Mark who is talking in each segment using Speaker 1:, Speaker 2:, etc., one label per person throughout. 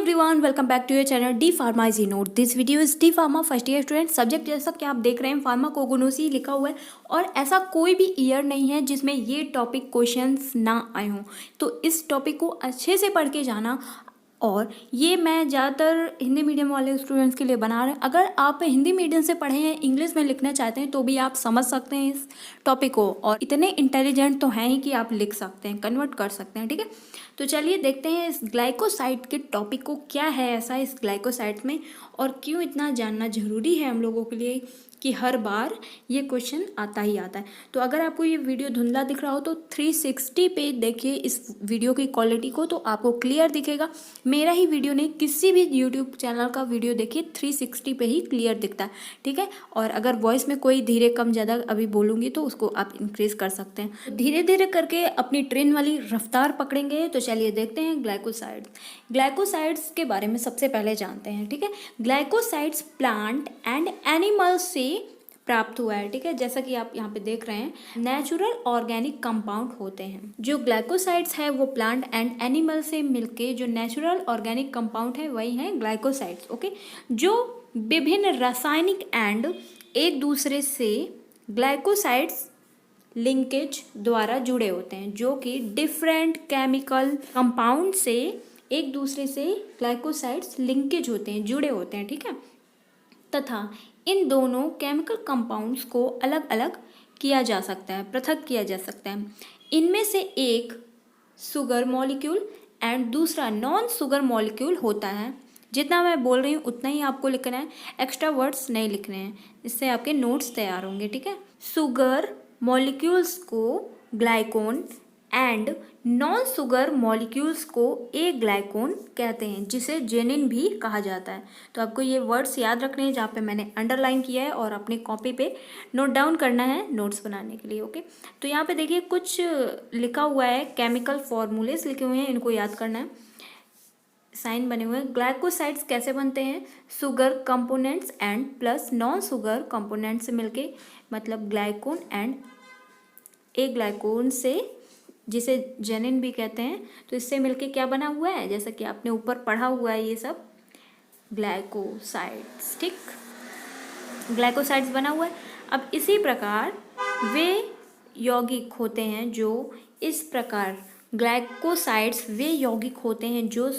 Speaker 1: Everyone, welcome back to your channel D pharma easy note. This video is D pharma first year student. Subject जैसा कि आप देख रहे हैं फार्माकोगनोसी लिखा हुआ है और ऐसा कोई भी ईयर नहीं है जिसमें ये टॉपिक क्वेश्चंस ना आए हों। तो इस टॉपिक को अच्छे से पढ़ के जाना, और ये मैं ज़्यादातर हिंदी मीडियम वाले स्टूडेंट्स के लिए बना रहे हैं। अगर आप हिंदी मीडियम से पढ़े हैं, इंग्लिश में लिखना चाहते हैं तो भी आप समझ सकते हैं इस टॉपिक को, और इतने इंटेलिजेंट तो हैं ही कि आप लिख सकते हैं, कन्वर्ट कर सकते हैं। ठीक है, तो चलिए देखते हैं इस ग्लाइकोसाइड के टॉपिक को, क्या है ऐसा इस ग्लाइकोसाइड में और क्यों इतना जानना ज़रूरी है हम लोगों के लिए कि हर बार ये क्वेश्चन आता ही आता है। तो अगर आपको ये वीडियो धुंधला दिख रहा हो तो 360 पे देखिए इस वीडियो की क्वालिटी को, तो आपको क्लियर दिखेगा। मेरा ही वीडियो नहीं, किसी भी यूट्यूब चैनल का वीडियो देखिए 360 पे ही क्लियर दिखता है। ठीक है, और अगर वॉइस में कोई धीरे कम ज़्यादा अभी बोलूँगी तो उसको आप इंक्रीज कर सकते हैं। धीरे धीरे करके अपनी ट्रेन वाली रफ्तार पकड़ेंगे। तो चलिए देखते हैं ग्लाइकोसाइड्स। ग्लाइकोसाइड्स के बारे में सबसे पहले जानते हैं। ठीक है, ग्लाइकोसाइड्स प्लांट एंड एनिमल से प्राप्त हुआ है। ठीक है, जैसा कि आप यहाँ पे देख रहे हैं, नेचुरल ऑर्गेनिक कंपाउंड होते हैं। जो ग्लाइकोसाइड्स है वो प्लांट एंड एनिमल से मिलके जो नेचुरल ऑर्गेनिक कंपाउंड है वही है ग्लाइकोसाइड्स। ओके, जो विभिन्न रासायनिक एंड एक दूसरे से ग्लाइकोसाइड्स लिंकेज द्वारा जुड़े होते हैं, जो कि डिफरेंट केमिकल कंपाउंड से एक दूसरे से ग्लाइकोसाइड्स लिंकेज होते हैं, जुड़े होते हैं। ठीक है, तथा इन दोनों केमिकल कंपाउंड्स को अलग अलग किया जा सकता है, पृथक किया जा सकता है। इनमें से एक शुगर मॉलिक्यूल एंड दूसरा नॉन शुगर मॉलिक्यूल होता है। जितना मैं बोल रही हूँ उतना ही आपको लिखना है, एक्स्ट्रा वर्ड्स नहीं लिखने हैं, इससे आपके नोट्स तैयार होंगे। ठीक है, शुगर मॉलिक्यूल्स को ग्लाइकोन एंड नॉन शुगर मॉलिक्यूल्स को ए ग्लाइकोन कहते हैं, जिसे जेनिन भी कहा जाता है। तो आपको ये वर्ड्स याद रखने हैं जहाँ पे मैंने अंडरलाइन किया है, और अपनी कॉपी पे नोट डाउन करना है नोट्स बनाने के लिए। ओके, तो यहाँ पे देखिए कुछ लिखा हुआ है, केमिकल फॉर्मूलेस लिखे हुए हैं, इनको याद करना है, साइन बने हुए हैं। ग्लाइकोसाइड्स कैसे बनते हैं? Sugar components and plus non sugar components से मिलके, मतलब ग्लाइकोन एंड ए ग्लाइकोन से, जिसे जेनिन भी कहते हैं। तो इससे मिलके क्या बना हुआ है, जैसा कि आपने ऊपर पढ़ा हुआ है, ये सब ग्लाइकोसाइड्स। ठीक, ग्लाइकोसाइड्स बना हुआ है। अब इसी प्रकार वे यौगिक होते हैं जो इस प्रकार ग्लाइकोसाइड्स वे यौगिक होते हैं जो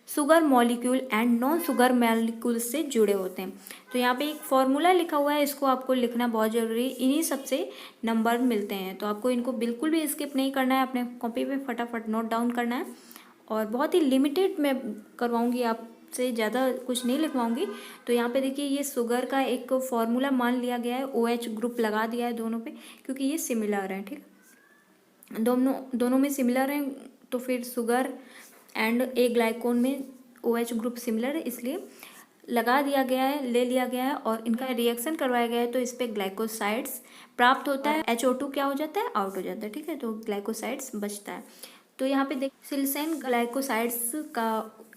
Speaker 1: sugar molecule and non sugar molecule से जुड़े होते हैं। तो यहाँ पे एक फॉर्मूला लिखा हुआ है, इसको आपको लिखना बहुत ज़रूरी है, इन्हीं सबसे नंबर मिलते हैं। तो आपको इनको बिल्कुल भी स्किप नहीं करना है, अपने कॉपी पे फटाफट नोट डाउन करना है, और बहुत ही लिमिटेड मैं करवाऊँगी, आपसे ज़्यादा कुछ नहीं लिखवाऊँगी। तो यहाँ पे देखिए ये शुगर का एक फॉर्मूला मान लिया गया है, OH ग्रुप लगा दिया है दोनों पे, क्योंकि ये सिमिलर है। ठीक, दोनों में सिमिलर हैं, तो फिर शुगर एंड ए ग्लाइकोन में OH ग्रुप सिमिलर है, इसलिए लगा दिया गया है, ले लिया गया है, और इनका रिएक्शन करवाया गया है। तो इस पे ग्लाइकोसाइड्स प्राप्त होता है, HO2 क्या हो जाता है, आउट हो जाता है। ठीक है, तो ग्लाइकोसाइड्स बचता है। तो यहाँ पे देख सिलिसेन ग्लाइकोसाइड्स का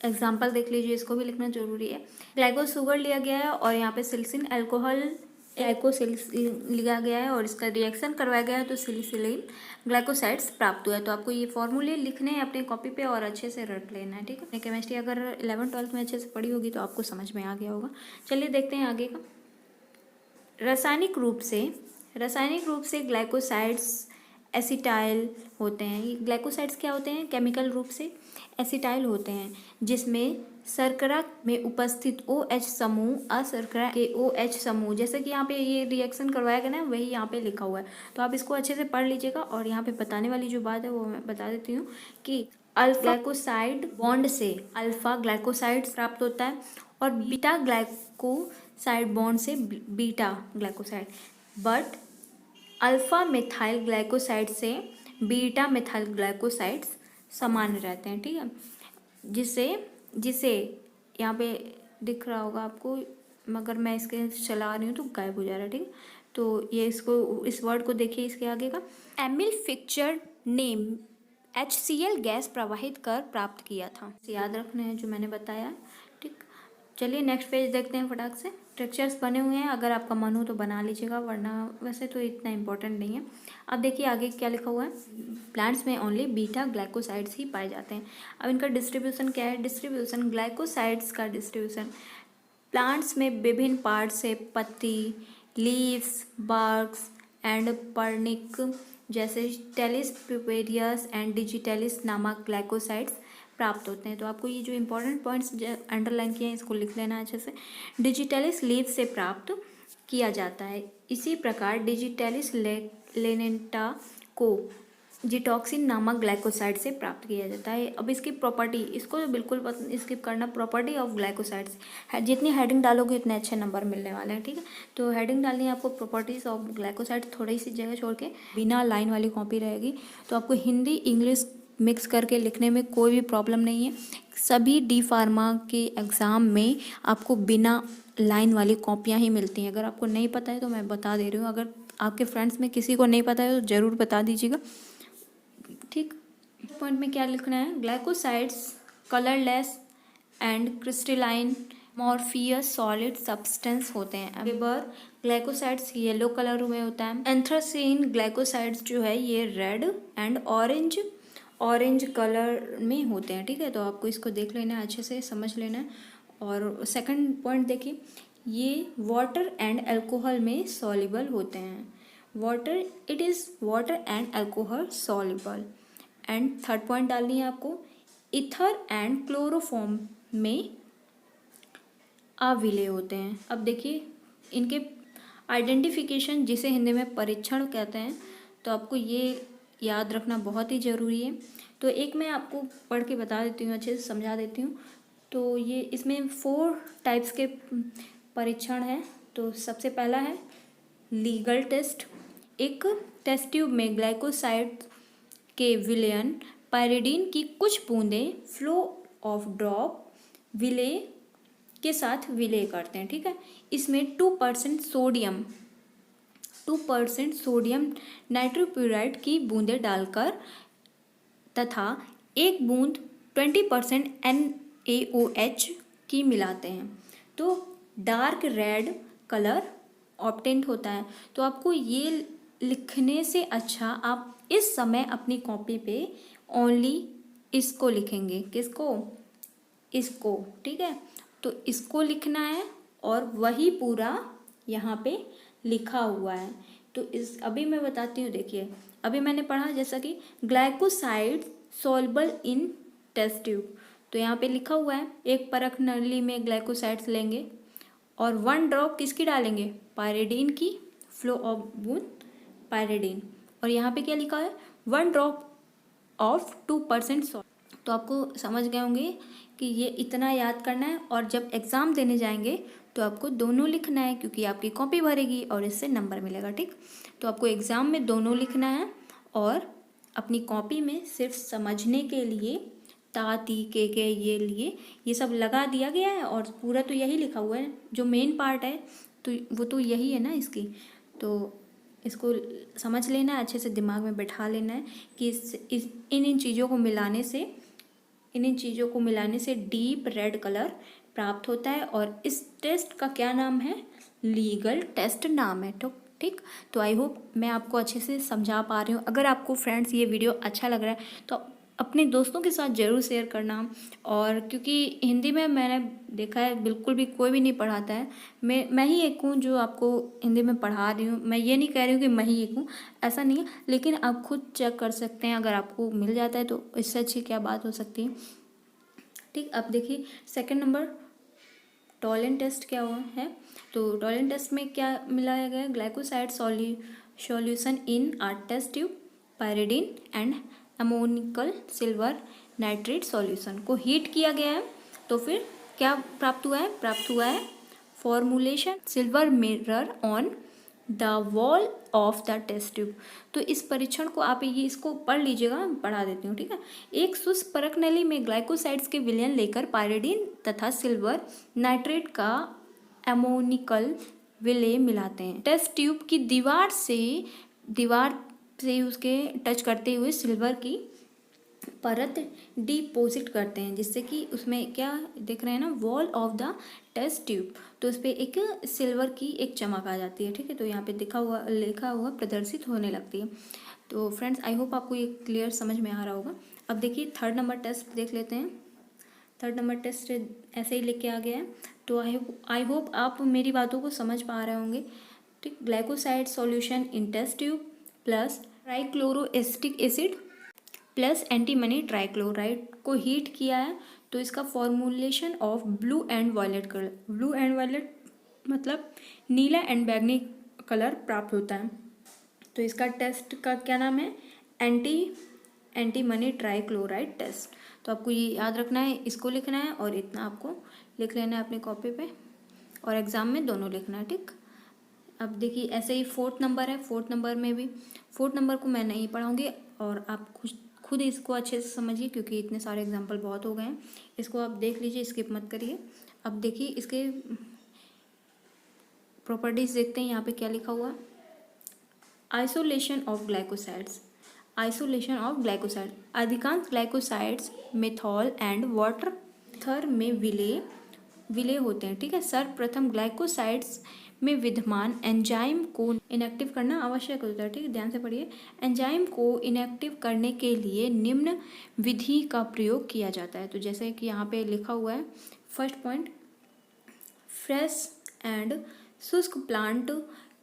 Speaker 1: एग्जाम्पल देख लीजिए, इसको भी लिखना जरूरी है। ग्लाइको शुगर लिया गया है और यहाँ पे सिलिसिन अल्कोहल ग्लाइकोसिलिसिन लिया गया है और इसका रिएक्शन करवाया गया है, तो सिलिसिलिन ग्लाइकोसाइड्स प्राप्त हुआ है। तो आपको ये फॉर्मूले लिखने हैं अपने कॉपी पे और अच्छे से रट लेना है। ठीक है, केमिस्ट्री अगर 11th-12th में अच्छे से पढ़ी होगी तो आपको समझ में आ गया होगा। चलिए देखते हैं आगे का। रासायनिक रूप से ग्लाइकोसाइड्स एसिटाइल होते हैं। ये ग्लाइकोसाइड्स क्या होते हैं? केमिकल रूप से एसिटाइल होते हैं, जिसमें शर्करा में उपस्थित OH समूह अशर्करा के OH समूह, जैसे कि यहाँ पे ये रिएक्शन करवाया गया ना, वही यहाँ पे लिखा हुआ है। तो आप इसको अच्छे से पढ़ लीजिएगा, और यहाँ पे बताने वाली जो बात है वो मैं बता देती हूँ कि अल्फा ग्लाइकोसाइड बॉन्ड से अल्फा ग्लाइकोसाइड प्राप्त होता है, और बीटा ग्लाइकोसाइड बॉन्ड से beta glycoside, but alpha methyl glycoside से बीटा मिथाइल ग्लाइकोसाइड्स समान रहते हैं। ठीक है, जिसे यहाँ पे दिख रहा होगा आपको, मगर मैं इसके चला रही हूँ तो गायब हो जा रहा है। ठीक है, तो ये इस वर्ड को देखिए, इसके आगे का एमिल फिक्चर ने HCl गैस प्रवाहित कर प्राप्त किया था। याद रखना है जो मैंने बताया। ठीक, चलिए नेक्स्ट पेज देखते हैं फटाक से। स्ट्रक्चर्स बने हुए हैं, अगर आपका मन हो तो बना लीजिएगा, वरना वैसे तो इतना इम्पोर्टेंट नहीं है। अब देखिए आगे क्या लिखा हुआ है, प्लांट्स में ओनली बीटा ग्लाइकोसाइड्स ही पाए जाते हैं। अब इनका डिस्ट्रीब्यूशन क्या है, डिस्ट्रीब्यूशन ग्लाइकोसाइड्स का डिस्ट्रीब्यूशन प्लांट्स में विभिन्न पार्ट्स से पत्ती, लीव्स, बार्क्स एंड पर्निक जैसे टेलिस प्यूपेरियस एंड डिजिटेलिस नामक ग्लाइकोसाइड्स प्राप्त होते हैं। तो आपको ये जो इंपॉर्टेंट पॉइंट्स अंडरलाइन किए हैं इसको लिख लेना है अच्छे से। डिजिटेलिस लीव से प्राप्त किया जाता है। इसी प्रकार डिजिटेलिस लेनेंटा को जिटॉक्सिन नामक ग्लाइकोसाइड से प्राप्त किया जाता है। अब इसकी प्रॉपर्टी, इसको तो बिल्कुल स्किप करना, प्रॉपर्टी ऑफ ग्लाइकोसाइड्स है, जितनी हेडिंग डालोगे उतने अच्छे नंबर मिलने वाले हैं, ठीक है। तो हेडिंग डालनी है आपको प्रॉपर्टीज ऑफ ग्लाइकोसाइड, थोड़ी सी जगह छोड़ के, बिना लाइन वाली कॉपी रहेगी। तो आपको हिंदी इंग्लिश मिक्स करके लिखने में कोई भी प्रॉब्लम नहीं है। सभी डी फार्मा के एग्ज़ाम में आपको बिना लाइन वाली कॉपियाँ ही मिलती हैं। अगर आपको नहीं पता है तो मैं बता दे रही हूँ, अगर आपके फ्रेंड्स में किसी को नहीं पता है तो ज़रूर बता दीजिएगा, ठीक। पॉइंट में क्या लिखना है, glycosides colourless and crystalline Morpheus solid substance होते हैं। अगर ग्लाइकोसाइड्स येलो कलर में होता है। एंथ्रासीन ग्लाइकोसाइड्स जो है ये रेड एंड ऑरेंज कलर में होते हैं, ठीक है। तो आपको इसको देख लेना है, अच्छे से समझ लेना है। और सेकंड पॉइंट देखिए, ये वाटर एंड अल्कोहल में सॉल्युबल होते हैं। Water, it is water and alcohol soluble. And third point डालनी है आपको, ईथर एंड क्लोरोफॉर्म में अविलेय होते हैं। अब देखिए इनके आइडेंटिफिकेशन, जिसे हिंदी में परीक्षण कहते हैं, तो आपको ये याद रखना बहुत ही ज़रूरी है। तो एक मैं आपको पढ़ के बता देती हूँ, अच्छे से समझा देती हूँ। तो ये इसमें 4 टाइप्स के परीक्षण हैं। तो सबसे पहला है लीगल टेस्ट। एक टेस्ट ट्यूब में ग्लाइकोसाइड के विलयन पायरिडीन की कुछ बूंदें फ्लो ऑफ ड्रॉप विलेय के साथ विलेय करते हैं, ठीक है। इसमें 2% सोडियम नाइट्रोक्लोराइड की बूंदें डालकर तथा 1 बूंद 20% NaOH की मिलाते हैं तो डार्क रेड कलर ऑब्टेन होता है। तो आपको ये लिखने से अच्छा आप इस समय अपनी कॉपी पे ओनली इसको लिखेंगे। किसको? इसको, ठीक है। तो इसको लिखना है और वही पूरा यहाँ पे लिखा हुआ है। तो इस अभी मैं बताती हूँ, देखिए अभी मैंने पढ़ा जैसा कि glycoside soluble in test tube, तो यहाँ पे लिखा हुआ है एक परख नली में ग्लाइकोसाइड्स लेंगे और 1 ड्रॉप किसकी डालेंगे, पायरिडीन की, फ्लो ऑफ बूंद पायरिडीन। और यहाँ पे क्या लिखा है, 1 ड्रॉप ऑफ 2% सॉल्ट। तो आपको समझ गए होंगे कि ये इतना याद करना है। और जब एग्ज़ाम देने जाएंगे तो आपको दोनों लिखना है, क्योंकि आपकी कॉपी भरेगी और इससे नंबर मिलेगा, ठीक। तो आपको एग्ज़ाम में दोनों लिखना है और अपनी कॉपी में सिर्फ समझने के लिए ता ती के ये सब लगा दिया गया है और पूरा तो यही लिखा हुआ है। जो मेन पार्ट है तो वो तो यही है ना इसकी। तो इसको समझ लेना है, अच्छे से दिमाग में बैठा लेना है कि इन चीज़ों को मिलाने से डीप रेड कलर प्राप्त होता है। और इस टेस्ट का क्या नाम है, लीगल टेस्ट नाम है, तो ठीक। तो आई होप मैं आपको अच्छे से समझा पा रही हूँ। अगर आपको फ्रेंड्स ये वीडियो अच्छा लग रहा है तो अपने दोस्तों के साथ ज़रूर शेयर करना। और क्योंकि हिंदी में मैंने देखा है बिल्कुल भी कोई भी नहीं पढ़ाता है, मैं ही एक हूँ जो आपको हिंदी में पढ़ा रही हूँ। मैं ये नहीं कह रही हूँ कि मैं ही एक हूँ, ऐसा नहीं है, लेकिन आप खुद चेक कर सकते हैं। अगर आपको मिल जाता है तो इससे अच्छी क्या बात हो सकती है, ठीक। अब देखिए सेकंड नंबर टॉलेंट टेस्ट क्या हुआ है। तो टॉलेंट टेस्ट में क्या मिलाया गया, glycoside solution in a test tube pyridine and ammoniacal silver nitrate solution को हीट किया गया है। तो फिर क्या प्राप्त हुआ है formulation silver mirror on the wall of the test tube. तो इस परीक्षण को आप ये इसको पढ़ लीजिएगा, पढ़ा देती हूँ, ठीक है। एक शुष्क परख नली में ग्लाइकोसाइड्स के विलयन लेकर पायरिडीन तथा सिल्वर नाइट्रेट का अमोनिकल विलेय मिलाते हैं। टेस्ट ट्यूब की दीवार से उसके टच करते हुए सिल्वर की परत डिपोजिट करते हैं, जिससे कि उसमें क्या देख रहे हैं ना, wall of the test tube, तो उस पर एक सिल्वर की एक चमक आ जाती है। ठीक है, तो यहाँ पे लिखा हुआ प्रदर्शित होने लगती है। तो फ्रेंड्स, आई होप आपको ये क्लियर समझ में आ रहा होगा। अब देखिए थर्ड नंबर टेस्ट देख लेते हैं। थर्ड नंबर टेस्ट ऐसे ही लिख के आ गया है। तो आई होप आप मेरी बातों को समझ पा रहे होंगे। ठीक, glycoside solution in test tube plus trichloroacetic acid plus antimony trichloride को हीट किया है, तो इसका formulation of blue and violet colour, blue and violet मतलब नीला एंड बैगनी कलर प्राप्त होता है। तो इसका टेस्ट का क्या नाम है, एंटीमनी ट्राइक्लोराइड टेस्ट। तो आपको ये याद रखना है, इसको लिखना है और इतना आपको लिख लेना है अपनी कॉपी पे, और एग्ज़ाम में दोनों लिखना है। ठीक, अब देखिए ऐसे ही फोर्थ नंबर है। फोर्थ नंबर में भी, फोर्थ नंबर को मैं नहीं पढ़ाऊँगी और आप खुद इसको अच्छे से समझिए, क्योंकि इतने सारे एग्जाम्पल बहुत हो गए हैं। इसको आप देख लीजिए, स्किप मत करिए। अब देखिए इसके प्रॉपर्टीज देखते हैं, यहाँ पे क्या लिखा हुआ। Isolation of glycosides, isolation of glycoside, अधिकांश ग्लाइकोसाइड्स मेथॉल एंड वाटर थर में विलय होते हैं। ठीक है, सर्वप्रथम ग्लाइकोसाइड्स में विद्यमान एंजाइम को इनएक्टिव करना आवश्यक होता है। ठीक है, ध्यान से पढ़िए। एंजाइम को इनएक्टिव करने के लिए निम्न विधि का प्रयोग किया जाता है। तो जैसे कि यहाँ पे लिखा हुआ है, फर्स्ट पॉइंट, फ्रेश एंड शुष्क प्लांट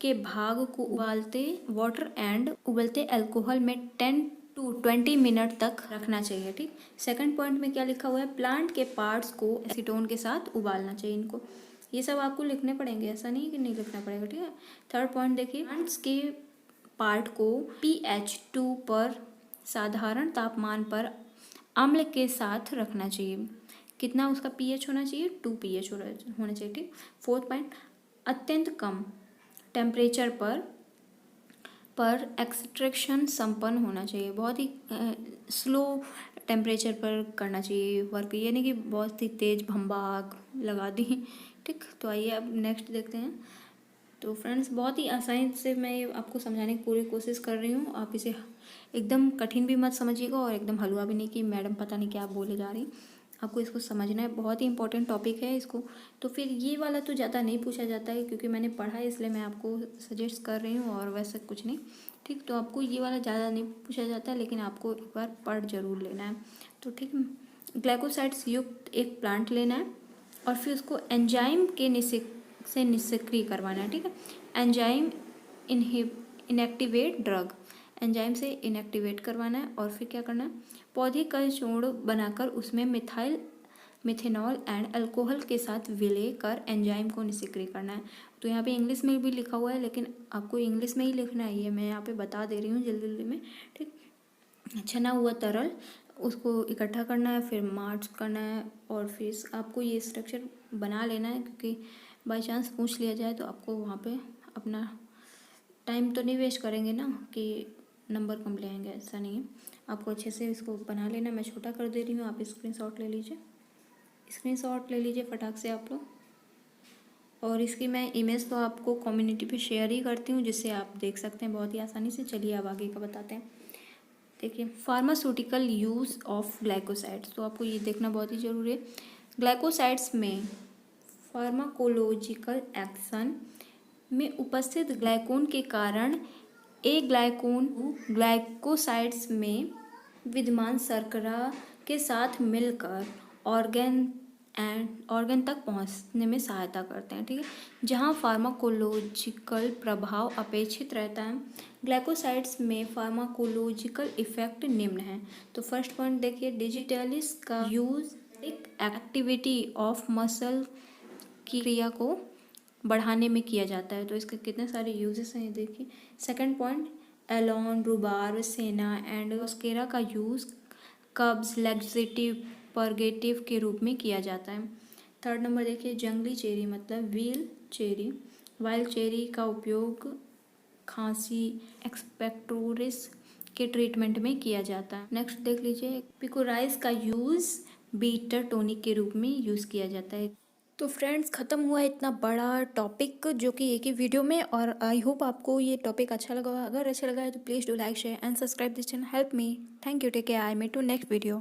Speaker 1: के भाग को उबालते वाटर एंड उबलते अल्कोहल में 10 to 20 मिनट तक रखना चाहिए। ठीक, सेकंड पॉइंट में क्या लिखा हुआ है, प्लांट के पार्ट्स को एसीटोन के साथ उबालना चाहिए। इनको ये सब आपको लिखने पड़ेंगे, ऐसा नहीं कि नहीं लिखना पड़ेगा। ठीक है, थर्ड पॉइंट देखिए, प्लांट्स के पार्ट को pH 2 पर साधारण तापमान पर अम्ल के साथ रखना चाहिए। कितना उसका pH होना चाहिए, 2 pH होना चाहिए। ठीक, फोर्थ पॉइंट, अत्यंत कम टेम्परेचर पर एक्सट्रैक्शन संपन्न होना चाहिए। बहुत ही स्लो टेम्परेचर पर करना चाहिए वर्क, ये नहीं कि बहुत ही तेज़ भंबाग लगा दी। ठीक, तो आइए अब नेक्स्ट देखते हैं। तो फ्रेंड्स, बहुत ही आसानी से मैं ये आपको समझाने की पूरी कोशिश कर रही हूँ। आप इसे एकदम कठिन भी मत समझिएगा और एकदम हलवा भी नहीं कि मैडम पता नहीं क्या बोले जा रही। आपको इसको समझना है, बहुत ही इंपॉर्टेंट टॉपिक है इसको। तो फिर ये वाला तो ज़्यादा नहीं पूछा जाता है, क्योंकि मैंने पढ़ा है इसलिए मैं आपको सजेस्ट कर रही हूँ, और वैसे कुछ नहीं। ठीक, तो आपको ये वाला ज़्यादा नहीं पूछा जाता है, लेकिन आपको एक बार पढ़ जरूर लेना है। तो ठीक, ग्लाइकोसाइड्स युक्त एक प्लांट लेना है और फिर उसको एंजाइम के से निष्क्रिय करवाना है। ठीक है, एंजाइम इनएक्टिवेट ड्रग, एंजाइम से इनएक्टिवेट करवाना है, और फिर क्या करना है, पौधे का चूर्ण बनाकर उसमें मिथेनॉल एंड अल्कोहल के साथ विलय कर एंजाइम को निष्क्रिय करना है। तो यहाँ पे इंग्लिश में भी लिखा हुआ है, लेकिन आपको इंग्लिश में ही लिखना है, ये मैं यहाँ पे बता दे रही हूँ जल्दी जल्दी में। ठीक, छना हुआ तरल उसको इकट्ठा करना है, फिर मार्च करना है, और फिर आपको ये स्ट्रक्चर बना लेना है, क्योंकि बाई चांस पूछ लिया जाए तो आपको वहाँ पे अपना टाइम तो नहीं वेस्ट करेंगे ना कि नंबर कम ले आएंगे, ऐसा नहीं है। आपको अच्छे से इसको बना लेना। मैं छोटा कर दे रही हूँ, आप स्क्रीनशॉट ले लीजिए, स्क्रीनशॉट ले लीजिए फटाक से आप लोग। और इसकी मैं इमेज तो आपको कम्युनिटी पे शेयर ही करती हूँ, जिससे आप देख सकते हैं बहुत ही आसानी से। चलिए अब आगे का बताते हैं। देखिए, फार्मास्यूटिकल यूज़ ऑफ ग्लाइकोसाइड्स, तो आपको ये देखना बहुत ही ज़रूरी है। ग्लाइकोसाइड्स में फार्माकोलॉजिकल एक्शन में उपस्थित ग्लाइकोन के कारण ग्लाइकोसाइड्स में विद्यमान शर्करा के साथ मिलकर ऑर्गन तक पहुंचने में सहायता करते हैं। ठीक है, जहां फार्माकोलॉजिकल प्रभाव अपेक्षित रहता है, ग्लाइकोसाइड्स में फार्माकोलॉजिकल इफेक्ट निम्न है। तो फर्स्ट पॉइंट देखिए, डिजिटलिस का यूज एक्टिविटी ऑफ मसल की क्रिया को बढ़ाने में किया जाता है। तो इसके कितने सारे यूजेस हैं देखिए। सेकंड पॉइंट, एलोन, रुबार, सेना एंड ओस्केरा का यूज़ कब्ज, लैक्सेटिव, परगेटिव के रूप में किया जाता है। थर्ड नंबर देखिए, जंगली चेरी मतलब वाइल्ड चेरी का उपयोग खांसी, एक्सपेक्टोरिस के ट्रीटमेंट में किया जाता है। नेक्स्ट देख लीजिए, पिकोराइस का यूज़ बीटर टॉनिक के रूप में यूज़ किया जाता है। तो फ्रेंड्स ख़त्म हुआ इतना बड़ा टॉपिक जो कि एक ही वीडियो में, और आई होप आपको ये टॉपिक अच्छा लगा होगा। अगर अच्छा लगा है तो please do like share and subscribe this channel, help me. Thank you, take care, I meet to next video.